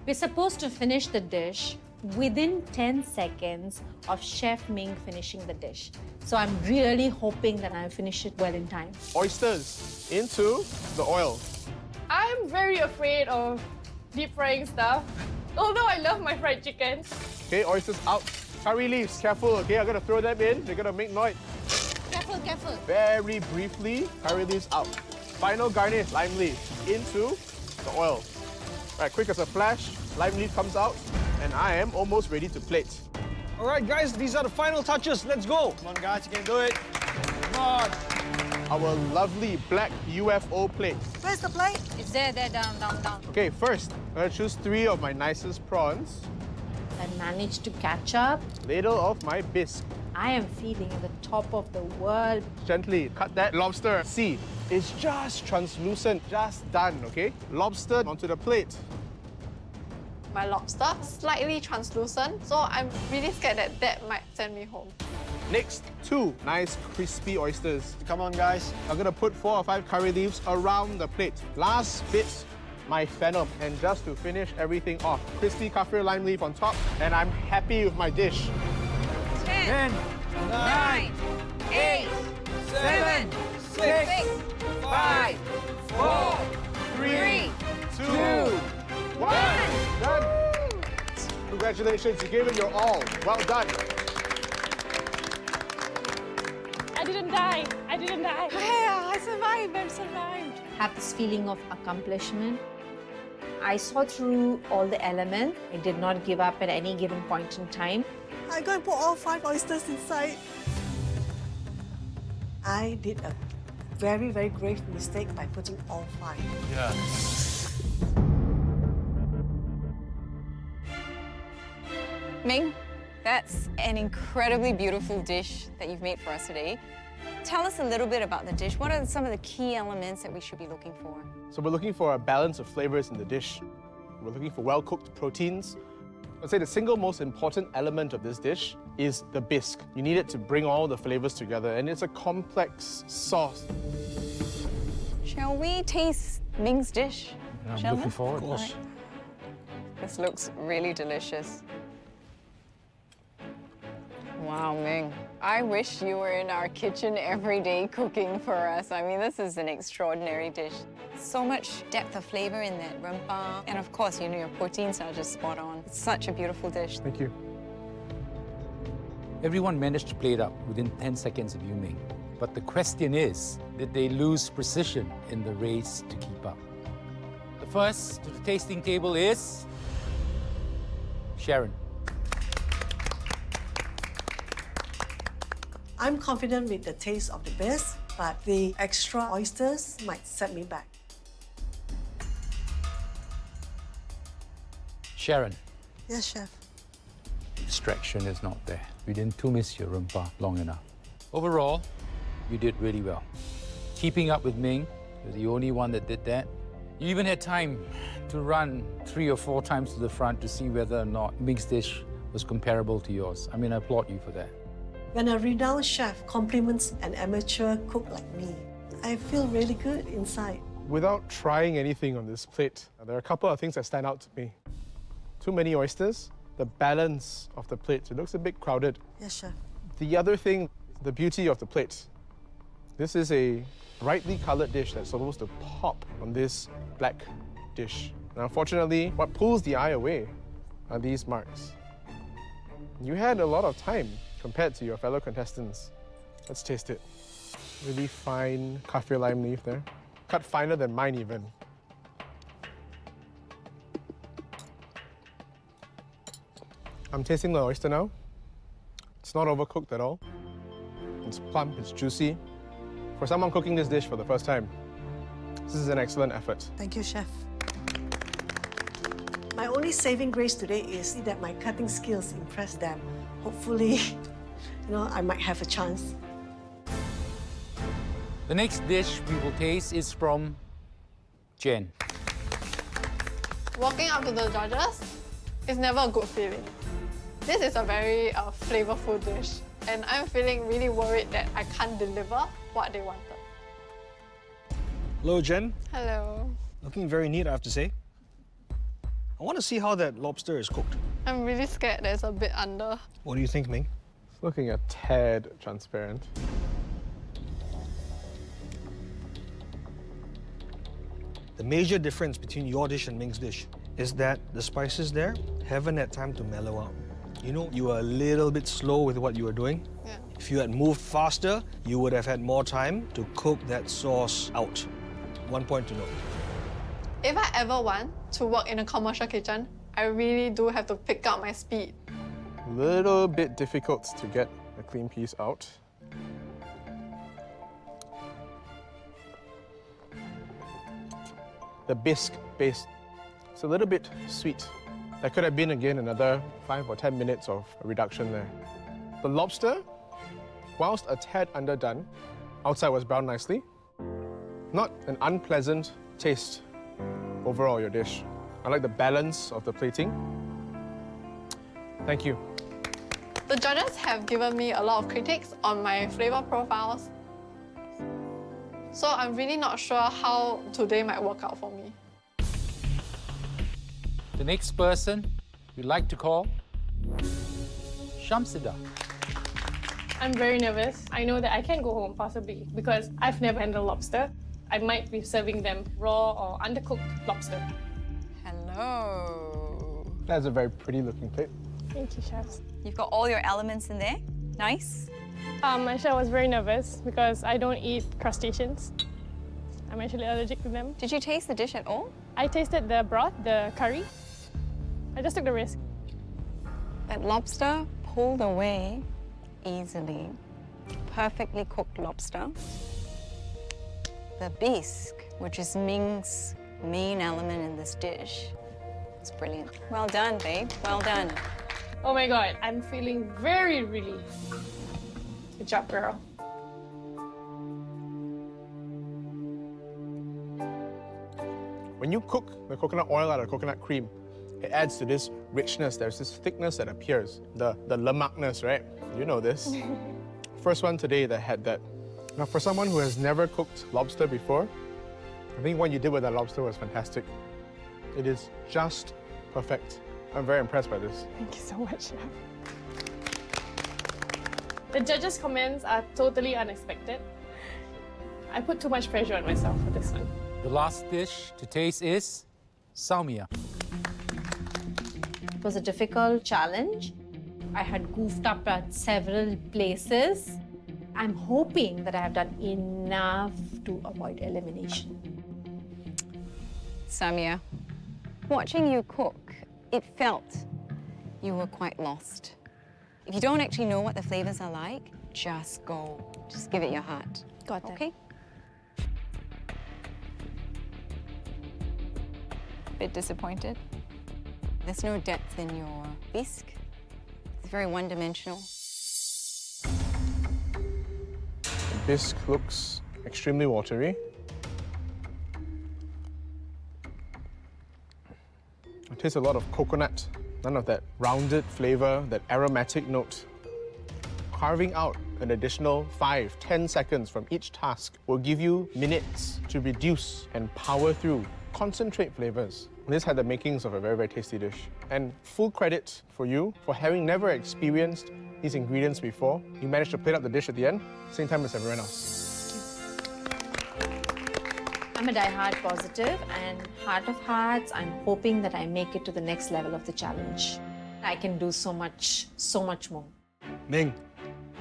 We're supposed to finish the dish within 10 seconds of Chef Ming finishing the dish. So I'm really hoping that I finish it well in time. Oysters into the oil. I'm very afraid of deep frying stuff, although I love my fried chicken. Okay, oysters out. Curry leaves, careful, okay? I'm gonna throw them in. They're gonna make noise. Careful, careful. Very briefly, curry leaves out. Final garnish, lime leaf into the oil. Right, quick as a flash, lime leaf comes out, and I am almost ready to plate. All right, guys, these are the final touches. Let's go. Come on, guys, you can do it. Come on. Our lovely black UFO plate. Where's the plate? It's there, down. Okay, first, I'm gonna choose 3 of my nicest prawns. I managed to catch up. Ladle of my bisque. I am feeling at the top of the world. Gently cut that lobster. See, it's just translucent, just done, okay? Lobster onto the plate. My lobster, slightly translucent, so I'm really scared that that might send me home. Next, 2 nice crispy oysters. Come on, guys. I'm gonna put 4 or 5 curry leaves around the plate. Last bit, my fennel. And just to finish everything off, crispy kaffir lime leaf on top, and I'm happy with my dish. 10, 9, 8, 7, 6, 5, 4, 3, 2, 1. Done. Congratulations, you gave it your all. Well done. I didn't die. Yeah, I survived. Have this feeling of accomplishment. I saw through all the elements. I did not give up at any given point in time. I'm going to put all 5 oysters inside. I did a very, very grave mistake by putting all 5. Yeah. Ming, that's an incredibly beautiful dish that you've made for us today. Tell us a little bit about the dish. What are some of the key elements that we should be looking for? So we're looking for a balance of flavors in the dish. We're looking for well-cooked proteins. I'd say the single most important element of this dish is the bisque. You need it to bring all the flavors together, and it's a complex sauce. Shall we taste Ming's dish? I'm Shall looking we? forward. All right. This looks really delicious. Wow, Ming. I wish you were in our kitchen every day cooking for us. I mean, this is an extraordinary dish. So much depth of flavor in that rempah. And of course, you know, your proteins are just spot on. It's such a beautiful dish. Thank you. Everyone managed to plate up within 10 seconds of you, Ming. But the question is, did they lose precision in the race to keep up? The first to the tasting table is Sharon. I'm confident with the taste of the bisque, but the extra oysters might set me back. Sharon, Yes, chef. extraction is not there. You didn't miss your rempah long enough. Overall, you did really well. Keeping up with Ming, you're the only one that did that. You even had time to run 3 or 4 times to the front to see whether or not Ming's dish was comparable to yours. I mean, I applaud you for that. When a renowned chef compliments an amateur cook like me, I feel really good inside. Without trying anything on this plate, there are a couple of things that stand out to me. Too many oysters, the balance of the plate, it looks a bit crowded. Yes, chef. The other thing, the beauty of the plate. This is a brightly colored dish that's supposed to pop on this black dish. And unfortunately, what pulls the eye away are these marks. You had a lot of time compared to your fellow contestants. Let's taste it. Really fine kaffir lime leaf there. Cut finer than mine even. I'm tasting the oyster now. It's not overcooked at all. It's plump, it's juicy. For someone cooking this dish for the first time, this is an excellent effort. Thank you, chef. My only saving grace today is that my cutting skills impress them. Hopefully, I might have a chance. The next dish we will taste is from Jen. Walking up to the judges is never a good feeling. This is a very flavorful dish, and I'm feeling really worried that I can't deliver what they wanted. Hello, Jen. Hello. Looking very neat, I have to say. I I want to see how that lobster is cooked. I'm really scared that it's a bit under. What do you think, Ming? It's looking a tad transparent. The major difference between your dish and Ming's dish is that the spices there haven't had time to mellow out. You know, you were a little bit slow with what you were doing. Yeah. If you had moved faster, you would have had more time to cook that sauce out. One point to note. If I ever want to work in a commercial kitchen, I really do have to pick up my speed. A little bit difficult to get a clean piece out. The bisque base, it's a little bit sweet. That could have been, again, another 5 or 10 minutes of reduction there. The lobster, whilst a tad underdone, outside was browned nicely. Not an unpleasant taste overall, your dish. I like the balance of the plating. Thank you. The judges have given me a lot of critiques on my flavor profiles. So I'm really not sure how today might work out for me. The next person we'd like to call Shamsida. I'm very nervous. I know that I can't go home, possibly, because I've never handled lobster. I might be serving them raw or undercooked lobster. Hello. That's a very pretty looking plate. Thank you, chefs. You've got all your elements in there. Nice. Actually, I was very nervous because I don't eat crustaceans. I'm actually allergic to them. Did you taste the dish at all? I tasted the broth, the curry. I just took the risk. That lobster pulled away easily. Perfectly cooked lobster. The bisque, which is Ming's main element in this dish, is brilliant. Well done, babe. Well done. Oh my God, I'm feeling very relieved. Good job, girl. When you cook the coconut oil out of coconut cream, it adds to this richness. There's this thickness that appears, the lemakness, right? You know this. First one today that had that. Now, for someone who has never cooked lobster before, I think what you did with that lobster was fantastic. It is just perfect. I'm very impressed by this. Thank you so much, chef. The judges' comments are totally unexpected. I put too much pressure on myself for this one. The last dish to taste is Salmiya. It was a difficult challenge. I had goofed up at several places. I'm hoping that I have done enough to avoid elimination. Samia, watching you cook, it felt you were quite lost. If you don't actually know what the flavors are like, just go. Just give it your heart. Got that. Okay? Bit disappointed? There's no depth in your bisque. It's very one-dimensional. The bisque looks extremely watery. I taste a lot of coconut, none of that rounded flavor, that aromatic note. Carving out an additional 5-10 seconds from each task will give you minutes to reduce and power through concentrate flavors. This had the makings of a very, very tasty dish. And full credit for you for having never experienced these ingredients before. You managed to plate up the dish at the end, same time as everyone else. I'm a die-hard positive, and heart of hearts, I'm hoping that I make it to the next level of the challenge. I can do so much more. Ming,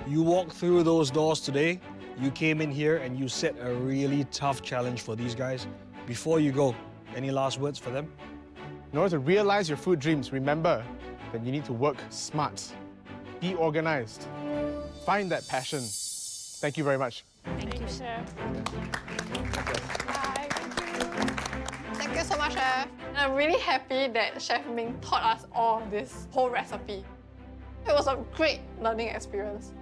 you walked through those doors today. You came in here and you set a really tough challenge for these guys. Before you go, any last words for them? In order to realize your food dreams, remember that you need to work smart, be organized, find that passion. Thank you very much. Thank you, chef. Bye. Thank you. Thank you so much, Chef. And I'm really happy that Chef Ming taught us all this whole recipe. It was a great learning experience.